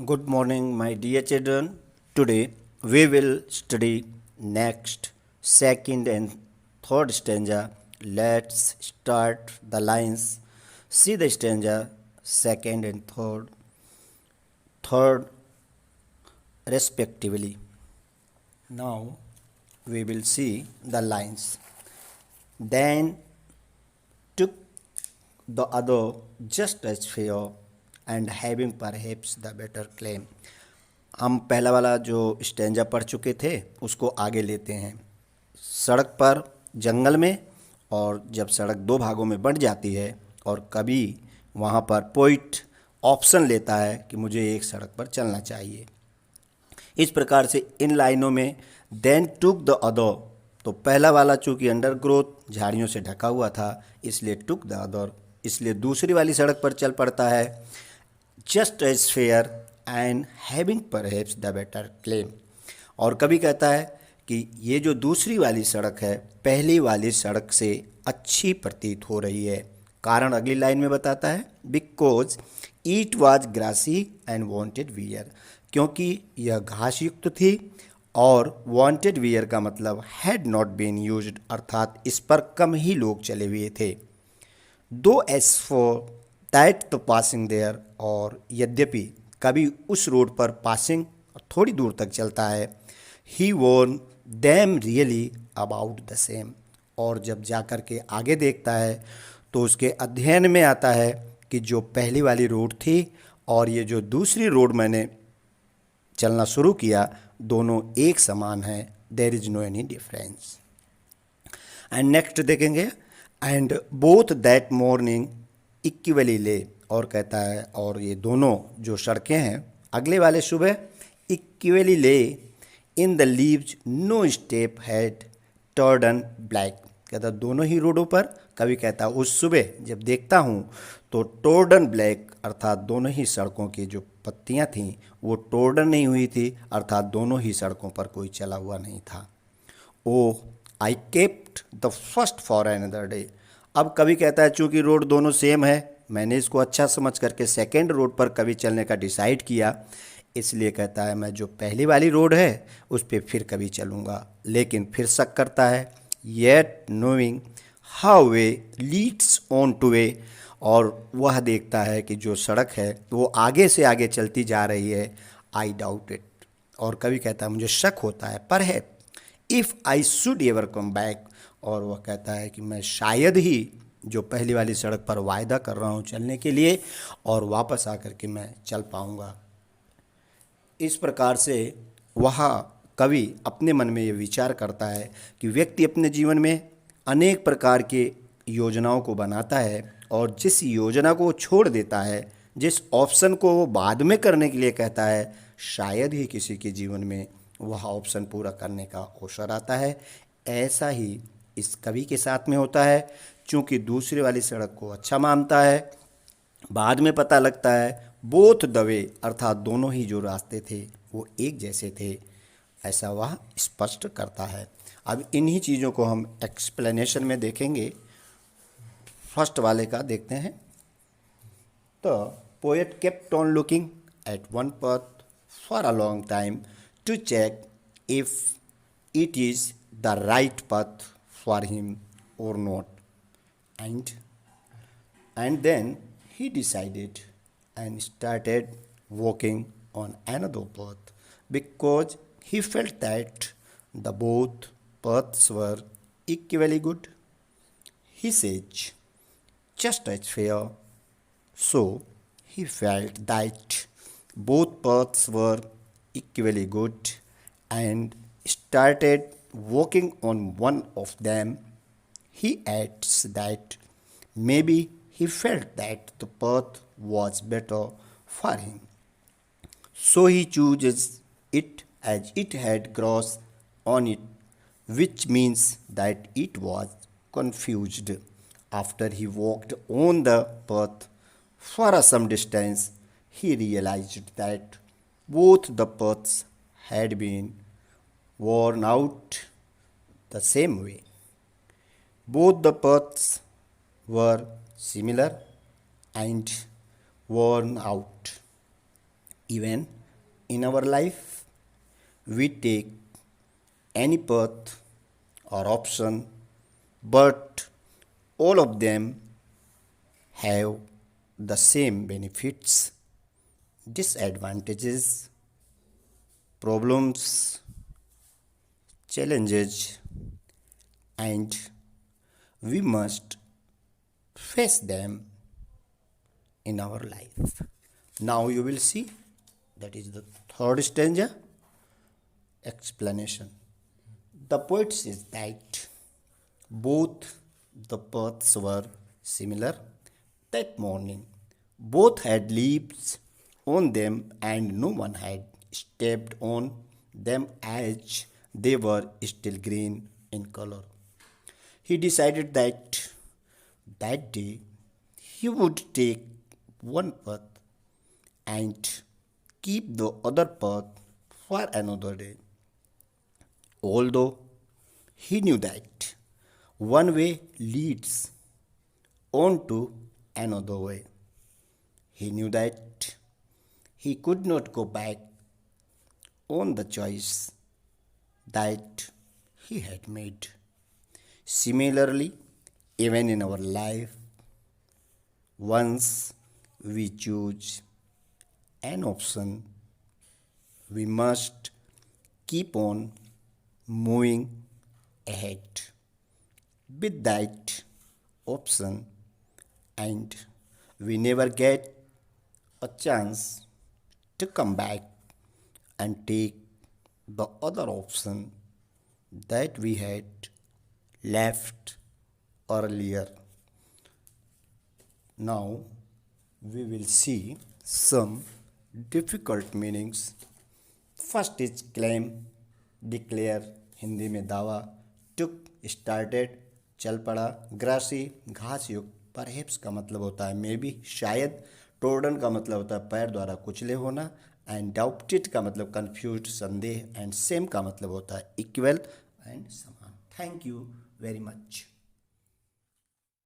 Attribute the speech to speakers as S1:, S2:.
S1: Good morning, my dear children. Today we will study next, second, and third stanza. Let's start the lines. See the stanza, second and third respectively. Now we will see the lines. Then took the other just as fair and having perhaps the better claim. हम पहला वाला जो stanza पढ़ चुके थे उसको आगे लेते हैं। सड़क पर, जंगल में, और जब सड़क दो भागों में बंट जाती है और कभी वहाँ पर पोइट ऑप्शन लेता है कि मुझे एक सड़क पर चलना चाहिए। इस प्रकार से इन लाइनों में देन टुक द अदर, तो पहला वाला चूँकि अंडर ग्रोथ झाड़ियों से ढका हुआ था इसलिए टुक द अदर, इसलिए दूसरी वाली सड़क पर चल पड़ता है। Just as fair and having perhaps the better claim, और कभी कहता है कि ये जो दूसरी वाली सड़क है पहली वाली सड़क से अच्छी प्रतीत हो रही है। कारण अगली लाइन में बताता है, because it was grassy and wanted wear, क्योंकि यह घास युक्त थी और वांटेड वियर का मतलब हैड नॉट बीन यूज्ड, अर्थात इस पर कम ही लोग चले हुए थे। Though as for that the passing there, और यद्यपि कभी उस रोड पर पासिंग थोड़ी दूर तक चलता है। He warned them really about the same, और जब जा कर के आगे देखता है तो उसके अध्ययन में आता है कि जो पहली वाली रोड थी और ये जो दूसरी रोड मैंने चलना शुरू किया दोनों एक समान है। There is no any difference. And next देखेंगे, and both that morning equally lay, और कहता है और ये दोनों जो सड़कें हैं अगले वाले सुबह equally lay in the leaves no step had trodden black, कहता दोनों ही रोडों पर, कभी कहता उस सुबह जब देखता हूँ तो टोर्डन ब्लैक, अर्थात दोनों ही सड़कों की जो पत्तियाँ थीं वो टोर्डन नहीं हुई थी, अर्थात दोनों ही सड़कों पर कोई चला हुआ नहीं था। Oh I kept the first for another day, अब कभी कहता है चूँकि रोड दोनों सेम है मैंने इसको अच्छा समझ करके सेकेंड रोड पर कभी चलने का डिसाइड किया, इसलिए कहता है मैं जो पहली वाली रोड है उस पर फिर कभी चलूँगा। लेकिन फिर शक करता है, yet knowing how way Leeds on two way, और वह देखता है कि जो सड़क है वो आगे से आगे चलती जा रही है। आई डाउट इट, और कभी कहता है मुझे शक होता है, पर है if I should ever come back, और वह कहता है कि मैं शायद ही जो पहली वाली सड़क पर वायदा कर रहा हूँ चलने के लिए और वापस आकर के मैं चल पाऊँगा। इस प्रकार से वह कवि अपने मन में ये विचार करता है कि व्यक्ति अपने जीवन में अनेक प्रकार के योजनाओं को बनाता है और जिस योजना को वो छोड़ देता है, जिस ऑप्शन को वो बाद में करने के लिए कहता है, शायद ही किसी के जीवन में वह ऑप्शन पूरा करने का अवसर आता है। ऐसा ही इस कवि के साथ में होता है। चूँकि दूसरी वाली सड़क को अच्छा मानता है, बाद में पता लगता है बोथ द वे, अर्थात दोनों ही जो रास्ते थे वो एक जैसे थे, ऐसा वह स्पष्ट करता है। अब इन्हीं चीज़ों को हम एक्सप्लेनेशन में देखेंगे। फर्स्ट वाले का देखते हैं। तो poet kept on looking at one path for a long time to check if it is the right path for him और not, and then he decided and started walking on another path because he felt that the both paths were equally good. He says, just as fair. So he felt that both paths were equally good and started walking on one of them. He adds that maybe he felt that the path was better for him. So he chooses it as it had grass on it, which means that it was confused. After he walked on the path for some distance, he realized that both the paths had been worn out the same way. Both the paths were similar and worn out. Even in our life, we take any path or option, but all of them have the same benefits, disadvantages, problems, challenges, and we must face them in our life. Now you will see that is the third stanza explanation. The poet says that both the paths were similar that morning. Both had leaves on them, and no one had stepped on them as they were still green in color. He decided that that day he would take one path and keep the other path for another day. Although he knew that one way leads on to another way, he knew that he could not go back on the choice that he had made. Similarly, even in our life, once we choose an option, we must keep on moving ahead with that option, and we never get a chance to come back and take the other option that we had left earlier. Now we will see some difficult meanings. First is claim, declare, Hindi में दावा, took, started, चल पड़ा, grassy, घास युक्त, perhaps का मतलब होता है maybe, शायद, trodden का मतलब होता है पैर द्वारा कुचले होना, and doubted का मतलब confused, संदेह, and same का मतलब होता है equal and समान. Thank you very much.